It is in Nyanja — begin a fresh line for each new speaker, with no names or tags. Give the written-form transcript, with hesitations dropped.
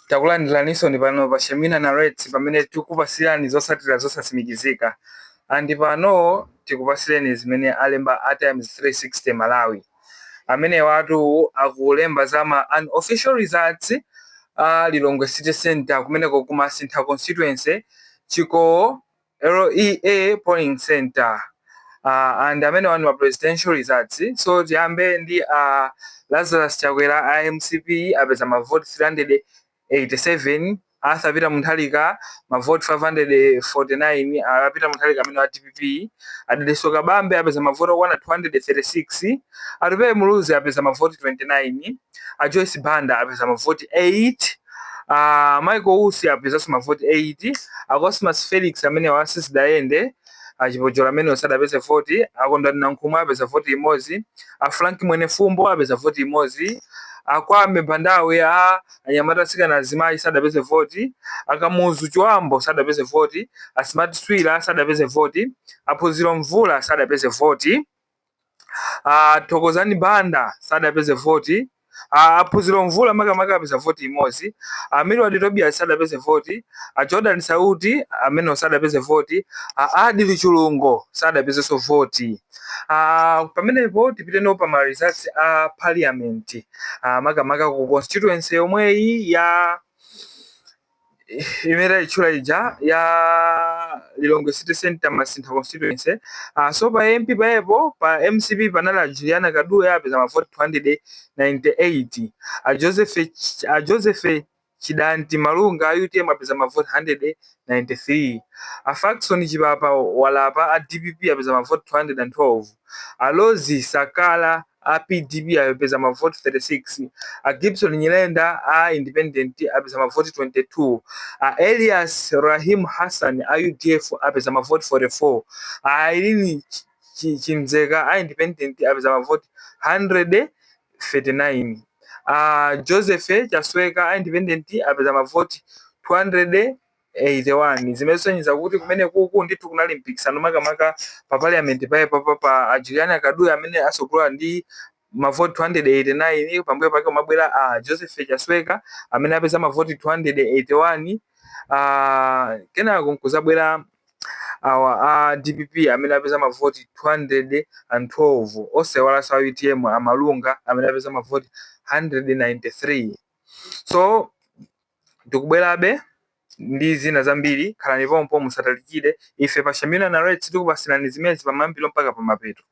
Takulandiraniso ni pano pa Shamina Narrates pamene tikupasirani zosatira zosasimikizika. Andi pano tikupasireni zimene alemba a Times 360 Malawi. Amene watu akulemba zama unofficial results Lilongwe City Center kumeneko kuma Sintha constituency chiko LEA polling center. And amene wanu wa presidential results. So tiyambe ndi Lazarus Chakwera IMCP apeza mavoti 387, Arthur Peter Mutharika mavoti 549, Peter Mutharika amene wa DPP, Adedeso Kabambe apeza mavoti okwana 236, Atupe Muluzi apeza mavoti 29, Joyce Banda apeza mavoti 8, Michael Usi apeza mavoti 8, Cosmas Felix amene wa Sis Daende Achipojola amene osadapeze 40, Akondani Nankhumwa apeza 40 imozi, Frank Mwene Fumbo apeza 40 imozi, Kwame Bandawe Anyamata Sikana Azimayi sadapeze 40, Akamuzu Chwambo sadapeze 40, Smart Swila sadapeze 40, Aphunziro Mvula sadapeze 40, Thokozani Banda sadapeze 40, Aphunziro Mvula makamaka apeza 40 imozi, Milward Tobias sadapeze 40, Jordan Sauti amene sadapeze 40, Adili Chulungo sadapeze 40. Pamenepo tipiteno pa ma results a parliament makamaka ku constituency yomweyi ya imene ichula ija ya Lilongwe City Center Masintha constituency. So pa MP paepo pa MCP panali Juliana Kaduya apeza mavoti 298, Joseph Chidanti Malunga UTM apeza mavoti 193, Faxon Chipapa Walapa DPP apeza mavoti 212, Alozi Sakala PDP apeza mavoti 36, Gibson Nyilenda Independent apeza mavoti 22, Elias Rahim Hassan UDF apeza mavoti 44, Irene Chimzeka Independent apeza mavoti 139, Joseph Chasweka Independent apeza mavoti 281. Zimesonyeza kuti kumene kuku ndithu kunali mpikisano makamaka pa parliament paepo pa Juliana Kaduya amene asogolera ndi mavoti 289, pambuyo pake mabwera Joseph Chasweka amene apeza mavoti 281, kenako nkuzabwera awa DPP amene apeza mavoti 212, osewala sa UTM Amalunga amene apeza mavoti 193. So tikubwerabe ndi zina zambiri, khalani pompo musatalikire. Ife pa Shamina Narrates tikupasirani zimezi pamambiro mpaka pamapeto.